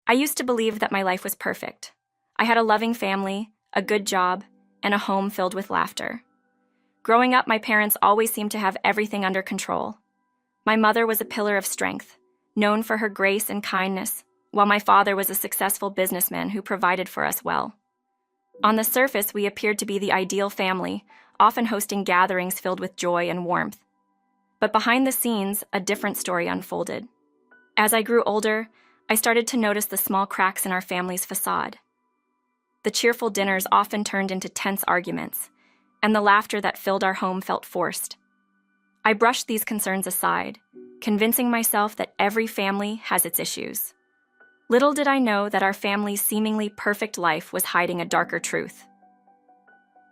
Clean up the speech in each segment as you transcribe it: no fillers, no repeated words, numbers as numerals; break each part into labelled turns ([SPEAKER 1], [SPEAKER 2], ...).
[SPEAKER 1] I used to believe that my life was perfect. I had a loving family, a good job, and a home filled with laughter. Growing up, my parents always seemed to have everything under control. My mother was a pillar of strength, known for her grace and kindness, while my father was a successful businessman who provided for us well. On the surface, we appeared to be the ideal family, often hosting gatherings filled with joy and warmth. But behind the scenes, a different story unfolded. As I grew older, I started to notice the small cracks in our family's facade. The cheerful dinners often turned into tense arguments, and the laughter that filled our home felt forced. I brushed these concerns aside, convincing myself that every family has its issues. Little did I know that our family's seemingly perfect life was hiding a darker truth.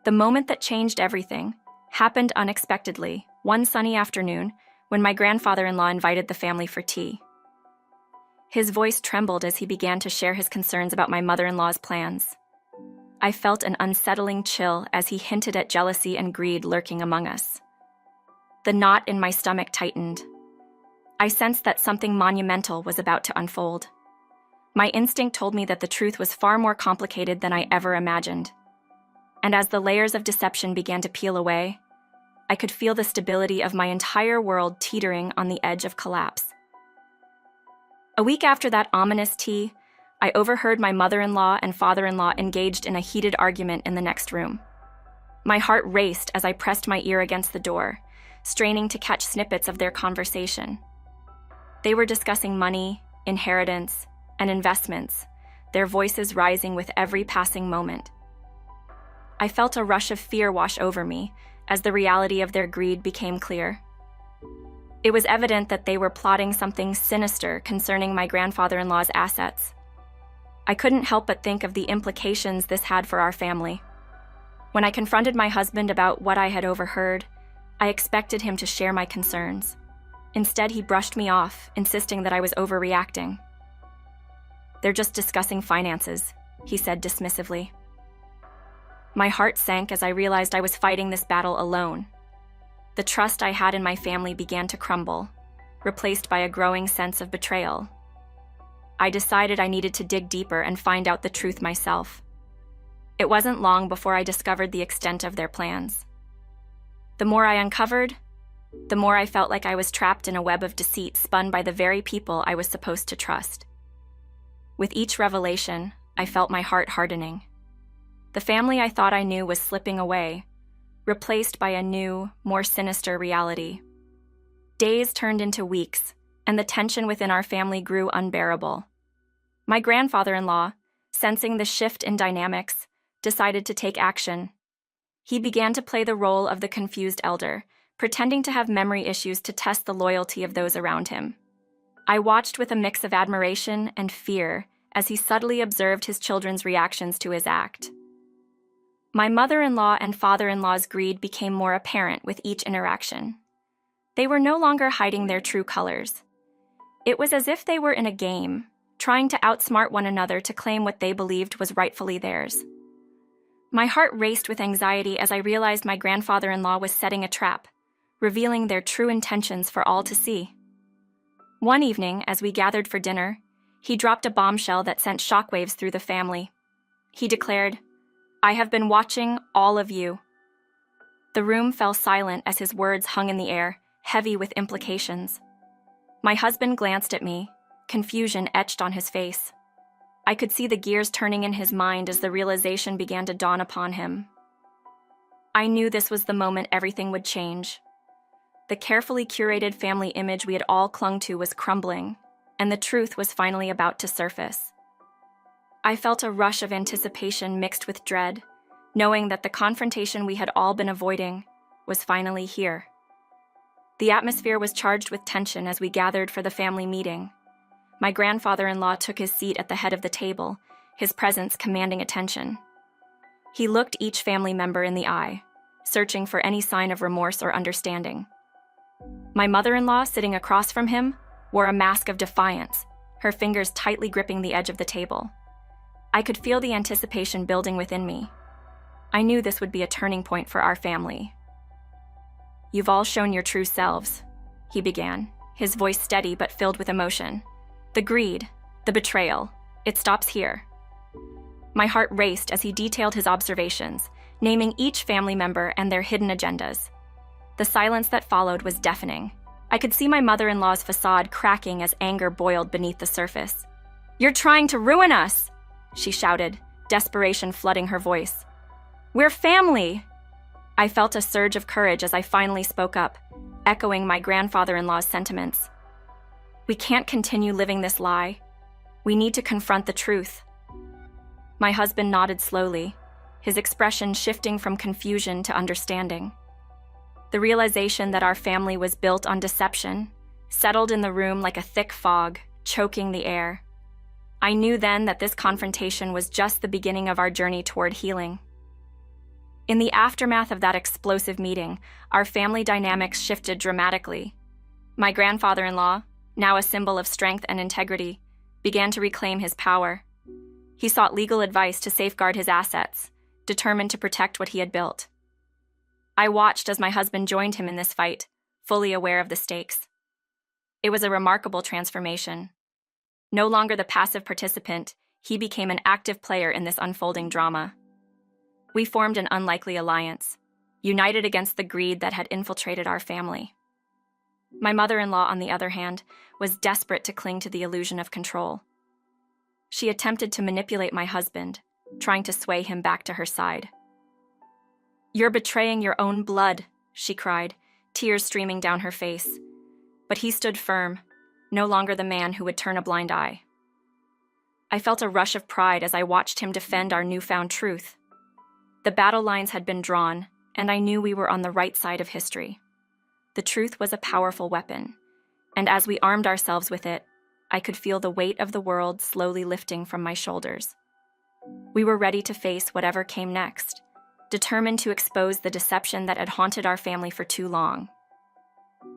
[SPEAKER 1] The moment that changed everything happened unexpectedly, one sunny afternoon when my grandfather-in-law invited the family for tea. His voice trembled as he began to share his concerns about my mother-in-law's plans. I felt an unsettling chill as he hinted at jealousy and greed lurking among us. The knot in my stomach tightened. I sensed that something monumental was about to unfold. My instinct told me that the truth was far more complicated than I ever imagined. And as the layers of deception began to peel away, I could feel the stability of my entire world teetering on the edge of collapse. A week after that ominous tea, I overheard my mother-in-law and father-in-law engaged in a heated argument in the next room. My heart raced as I pressed my ear against the door, straining to catch snippets of their conversation. They were discussing money, inheritance, and investments, their voices rising with every passing moment. I felt a rush of fear wash over me as the reality of their greed became clear. It was evident that they were plotting something sinister concerning my grandfather-in-law's assets. I couldn't help but think of the implications this had for our family. When I confronted my husband about what I had overheard, I expected him to share my concerns. Instead, he brushed me off, insisting that I was overreacting. "They're just discussing finances," he said dismissively. My heart sank as I realized I was fighting this battle alone. The trust I had in my family began to crumble, replaced by a growing sense of betrayal. I decided I needed to dig deeper and find out the truth myself. It wasn't long before I discovered the extent of their plans. The more I uncovered, the more I felt like I was trapped in a web of deceit spun by the very people I was supposed to trust. With each revelation, I felt my heart hardening. The family I thought I knew was slipping away, replaced by a new, more sinister reality. Days turned into weeks, and the tension within our family grew unbearable. My grandfather-in-law, sensing the shift in dynamics, decided to take action. He began to play the role of the confused elder, pretending to have memory issues to test the loyalty of those around him. I watched with a mix of admiration and fear as he subtly observed his children's reactions to his act. My mother-in-law and father-in-law's greed became more apparent with each interaction. They were no longer hiding their true colors. It was as if they were in a game, trying to outsmart one another to claim what they believed was rightfully theirs. My heart raced with anxiety as I realized my grandfather-in-law was setting a trap, revealing their true intentions for all to see. One evening, as we gathered for dinner, he dropped a bombshell that sent shockwaves through the family. He declared, "I have been watching all of you." The room fell silent as his words hung in the air, heavy with implications. My husband glanced at me, confusion etched on his face. I could see the gears turning in his mind as the realization began to dawn upon him. I knew this was the moment everything would change. The carefully curated family image we had all clung to was crumbling, and the truth was finally about to surface. I felt a rush of anticipation mixed with dread, knowing that the confrontation we had all been avoiding was finally here. The atmosphere was charged with tension as we gathered for the family meeting. My grandfather-in-law took his seat at the head of the table, his presence commanding attention. He looked each family member in the eye, searching for any sign of remorse or understanding. My mother-in-law, sitting across from him, wore a mask of defiance, her fingers tightly gripping the edge of the table. I could feel the anticipation building within me. I knew this would be a turning point for our family. "You've all shown your true selves," he began, his voice steady but filled with emotion. "The greed, the betrayal, It stops here." My heart raced as he detailed his observations, naming each family member and their hidden agendas. The silence that followed was deafening. I could see my mother-in-law's facade cracking as anger boiled beneath the surface. "You're trying to ruin us!" she shouted, desperation flooding her voice. "We're family!" I felt a surge of courage as I finally spoke up, echoing my grandfather-in-law's sentiments. "We can't continue living this lie. We need to confront the truth." My husband nodded slowly, his expression shifting from confusion to understanding. The realization that our family was built on deception settled in the room like a thick fog, choking the air. I knew then that this confrontation was just the beginning of our journey toward healing. In the aftermath of that explosive meeting, our family dynamics shifted dramatically. My grandfather-in-law, now a symbol of strength and integrity, began to reclaim his power. He sought legal advice to safeguard his assets, determined to protect what he had built. I watched as my husband joined him in this fight, fully aware of the stakes. It was a remarkable transformation. No longer the passive participant, he became an active player in this unfolding drama. We formed an unlikely alliance, united against the greed that had infiltrated our family. My mother-in-law, on the other hand, was desperate to cling to the illusion of control. She attempted to manipulate my husband, trying to sway him back to her side. "You're betraying your own blood," she cried, tears streaming down her face. But he stood firm, no longer the man who would turn a blind eye. I felt a rush of pride as I watched him defend our newfound truth. The battle lines had been drawn, and I knew we were on the right side of history. The truth was a powerful weapon, and as we armed ourselves with it, I could feel the weight of the world slowly lifting from my shoulders. We were ready to face whatever came next, determined to expose the deception that had haunted our family for too long.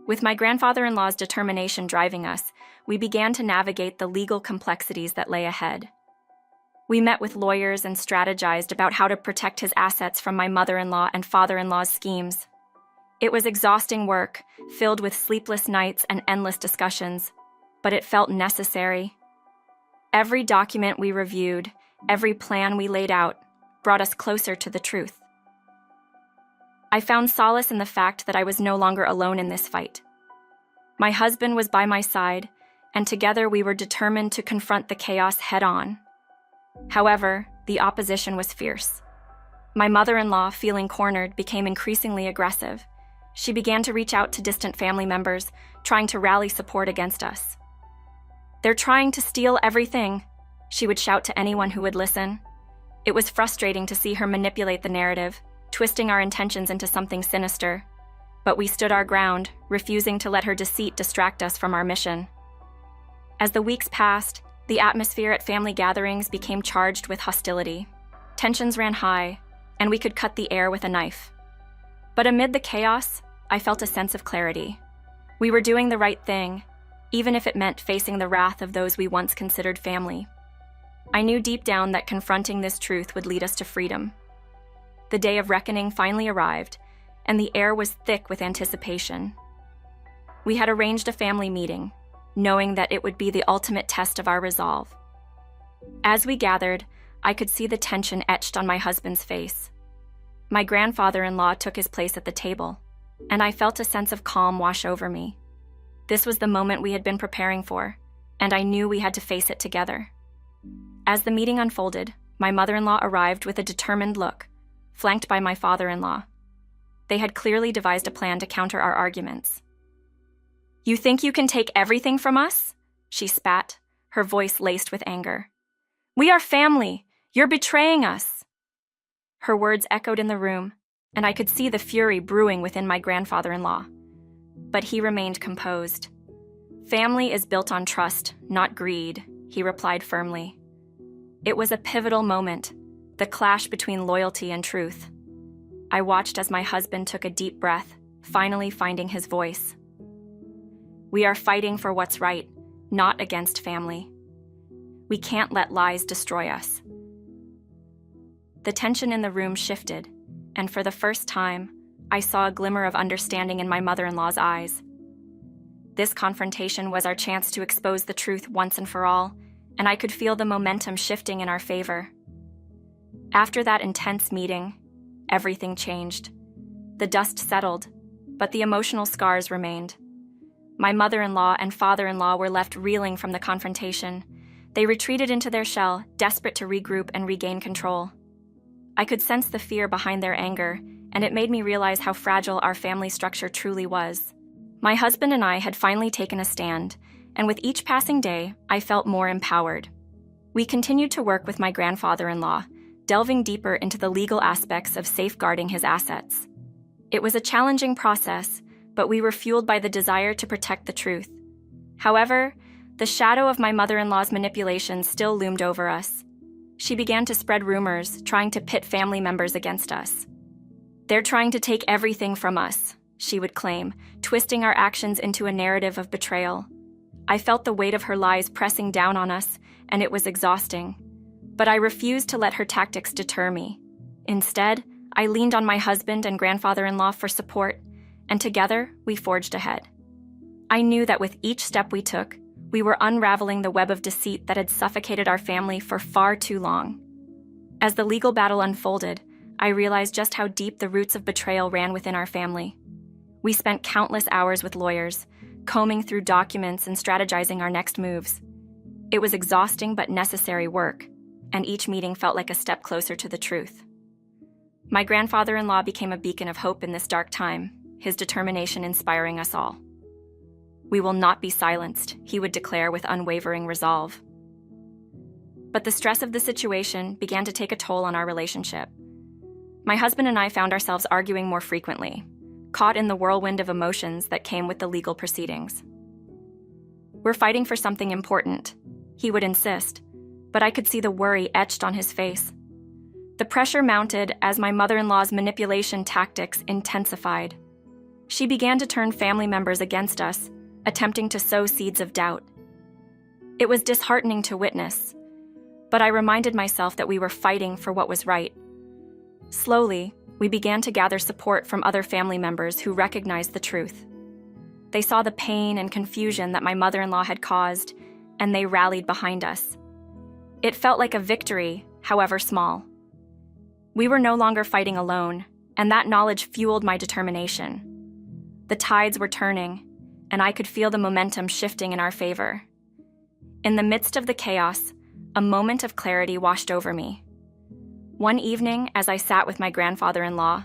[SPEAKER 1] With my grandfather-in-law's determination driving us, we began to navigate the legal complexities that lay ahead. We met with lawyers and strategized about how to protect his assets from my mother-in-law and father-in-law's schemes. It was exhausting work, filled with sleepless nights and endless discussions, but it felt necessary. Every document we reviewed, every plan we laid out, brought us closer to the truth. I found solace in the fact that I was no longer alone in this fight. My husband was by my side, and together we were determined to confront the chaos head-on. However, the opposition was fierce. My mother-in-law, feeling cornered, became increasingly aggressive. She began to reach out to distant family members, trying to rally support against us. "They're trying to steal everything," she would shout to anyone who would listen. It was frustrating to see her manipulate the narrative, twisting our intentions into something sinister. But we stood our ground, refusing to let her deceit distract us from our mission. As the weeks passed, the atmosphere at family gatherings became charged with hostility. Tensions ran high, and we could cut the air with a knife. But amid the chaos, I felt a sense of clarity. We were doing the right thing, even if it meant facing the wrath of those we once considered family. I knew deep down that confronting this truth would lead us to freedom. The day of reckoning finally arrived, and the air was thick with anticipation. We had arranged a family meeting, knowing that it would be the ultimate test of our resolve. As we gathered, I could see the tension etched on my husband's face. My grandfather-in-law took his place at the table, and I felt a sense of calm wash over me. This was the moment we had been preparing for, and I knew we had to face it together. As the meeting unfolded, my mother-in-law arrived with a determined look, flanked by my father-in-law. They had clearly devised a plan to counter our arguments. "You think you can take everything from us?" she spat, her voice laced with anger. "We are family. You're betraying us." Her words echoed in the room, and I could see the fury brewing within my grandfather-in-law. But he remained composed. "Family is built on trust, not greed," he replied firmly. It was a pivotal moment, the clash between loyalty and truth. I watched as my husband took a deep breath, finally finding his voice. "We are fighting for what's right, not against family. We can't let lies destroy us." The tension in the room shifted, and for the first time, I saw a glimmer of understanding in my mother-in-law's eyes. This confrontation was our chance to expose the truth once and for all, and I could feel the momentum shifting in our favor. After that intense meeting, everything changed. The dust settled, but the emotional scars remained. My mother-in-law and father-in-law were left reeling from the confrontation. They retreated into their shell, desperate to regroup and regain control. I could sense the fear behind their anger, and it made me realize how fragile our family structure truly was. My husband and I had finally taken a stand, and with each passing day, I felt more empowered. We continued to work with my grandfather-in-law, delving deeper into the legal aspects of safeguarding his assets. It was a challenging process, but we were fueled by the desire to protect the truth. However, the shadow of my mother-in-law's manipulations still loomed over us. She began to spread rumors, trying to pit family members against us. "They're trying to take everything from us," she would claim, twisting our actions into a narrative of betrayal. I felt the weight of her lies pressing down on us, and it was exhausting. But I refused to let her tactics deter me. Instead, I leaned on my husband and grandfather-in-law for support, and together we forged ahead. I knew that with each step we took, we were unraveling the web of deceit that had suffocated our family for far too long. As the legal battle unfolded, I realized just how deep the roots of betrayal ran within our family. We spent countless hours with lawyers, combing through documents and strategizing our next moves. It was exhausting but necessary work, and each meeting felt like a step closer to the truth. My grandfather-in-law became a beacon of hope in this dark time, his determination inspiring us all. "We will not be silenced," he would declare with unwavering resolve. But the stress of the situation began to take a toll on our relationship. My husband and I found ourselves arguing more frequently, caught in the whirlwind of emotions that came with the legal proceedings. "We're fighting for something important," he would insist, but I could see the worry etched on his face. The pressure mounted as my mother-in-law's manipulation tactics intensified. She began to turn family members against us, attempting to sow seeds of doubt. It was disheartening to witness, but I reminded myself that we were fighting for what was right. Slowly, we began to gather support from other family members who recognized the truth. They saw the pain and confusion that my mother-in-law had caused, and they rallied behind us. It felt like a victory, however small. We were no longer fighting alone, and that knowledge fueled my determination. The tides were turning, and I could feel the momentum shifting in our favor. In the midst of the chaos, a moment of clarity washed over me. One evening, as I sat with my grandfather-in-law,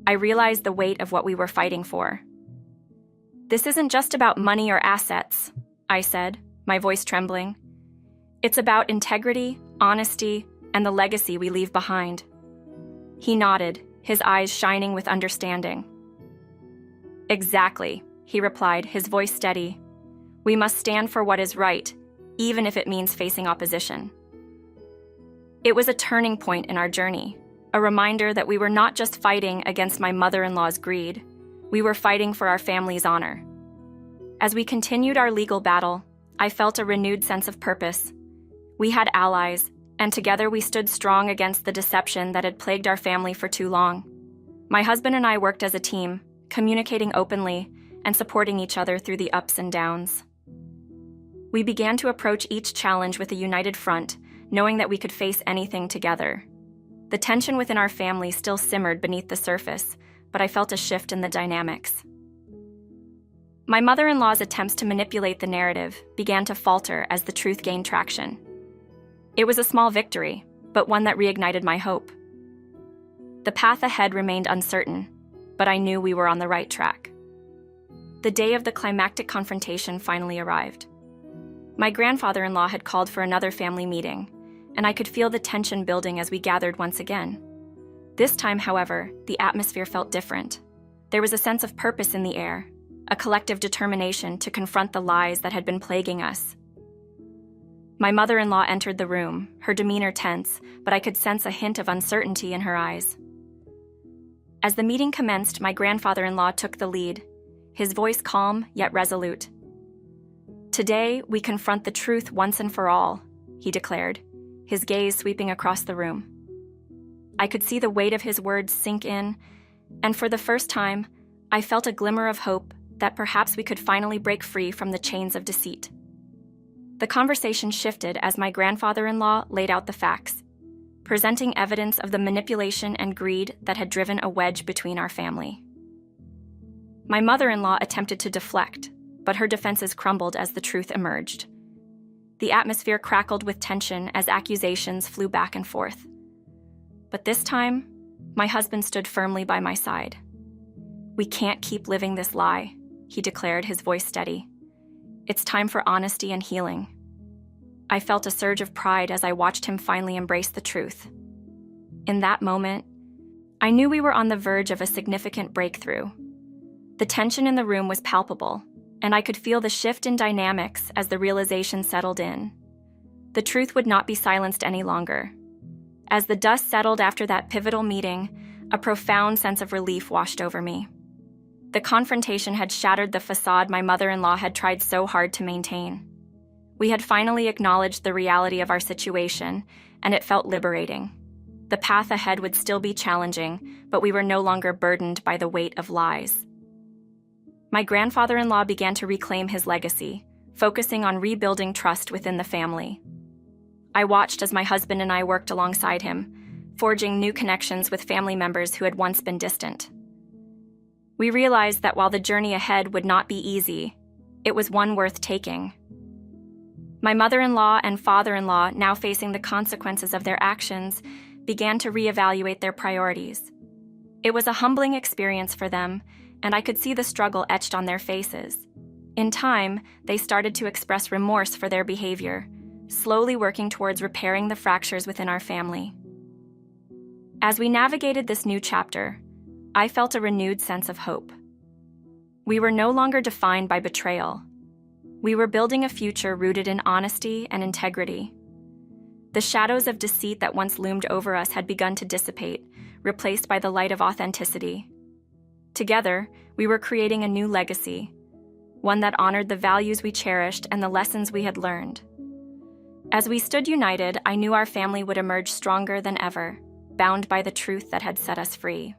[SPEAKER 1] I realized the weight of what we were fighting for. "This isn't just about money or assets," I said, my voice trembling. "It's about integrity, honesty, and the legacy we leave behind." He nodded, his eyes shining with understanding. "Exactly," he replied, his voice steady. "We must stand for what is right, even if it means facing opposition." It was a turning point in our journey, a reminder that we were not just fighting against my mother-in-law's greed, we were fighting for our family's honor. As we continued our legal battle, I felt a renewed sense of purpose. We had allies, and together we stood strong against the deception that had plagued our family for too long. My husband and I worked as a team, communicating openly and supporting each other through the ups and downs. We began to approach each challenge with a united front, knowing that we could face anything together. The tension within our family still simmered beneath the surface, but I felt a shift in the dynamics. My mother-in-law's attempts to manipulate the narrative began to falter as the truth gained traction. It was a small victory, but one that reignited my hope. The path ahead remained uncertain, but I knew we were on the right track. The day of the climactic confrontation finally arrived. My grandfather-in-law had called for another family meeting, and I could feel the tension building as we gathered once again. This time, however, the atmosphere felt different. There was a sense of purpose in the air, a collective determination to confront the lies that had been plaguing us. My mother-in-law entered the room, her demeanor tense, but I could sense a hint of uncertainty in her eyes. As the meeting commenced, my grandfather-in-law took the lead, his voice calm yet resolute. "Today, we confront the truth once and for all," he declared, his gaze sweeping across the room. I could see the weight of his words sink in, and for the first time, I felt a glimmer of hope that perhaps we could finally break free from the chains of deceit. The conversation shifted as my grandfather-in-law laid out the facts, presenting evidence of the manipulation and greed that had driven a wedge between our family. My mother-in-law attempted to deflect, but her defenses crumbled as the truth emerged. The atmosphere crackled with tension as accusations flew back and forth. But this time, my husband stood firmly by my side. "We can't keep living this lie," he declared, his voice steady. "It's time for honesty and healing." I felt a surge of pride as I watched him finally embrace the truth. In that moment, I knew we were on the verge of a significant breakthrough. The tension in the room was palpable, and I could feel the shift in dynamics as the realization settled in. The truth would not be silenced any longer. As the dust settled after that pivotal meeting, a profound sense of relief washed over me. The confrontation had shattered the facade my mother-in-law had tried so hard to maintain. We had finally acknowledged the reality of our situation, and it felt liberating. The path ahead would still be challenging, but we were no longer burdened by the weight of lies. My grandfather-in-law began to reclaim his legacy, focusing on rebuilding trust within the family. I watched as my husband and I worked alongside him, forging new connections with family members who had once been distant. We realized that while the journey ahead would not be easy, it was one worth taking. My mother-in-law and father-in-law, now facing the consequences of their actions, began to reevaluate their priorities. It was a humbling experience for them, and I could see the struggle etched on their faces. In time, they started to express remorse for their behavior, slowly working towards repairing the fractures within our family. As we navigated this new chapter, I felt a renewed sense of hope. We were no longer defined by betrayal. We were building a future rooted in honesty and integrity. The shadows of deceit that once loomed over us had begun to dissipate, replaced by the light of authenticity. Together, we were creating a new legacy, one that honored the values we cherished and the lessons we had learned. As we stood united, I knew our family would emerge stronger than ever, bound by the truth that had set us free.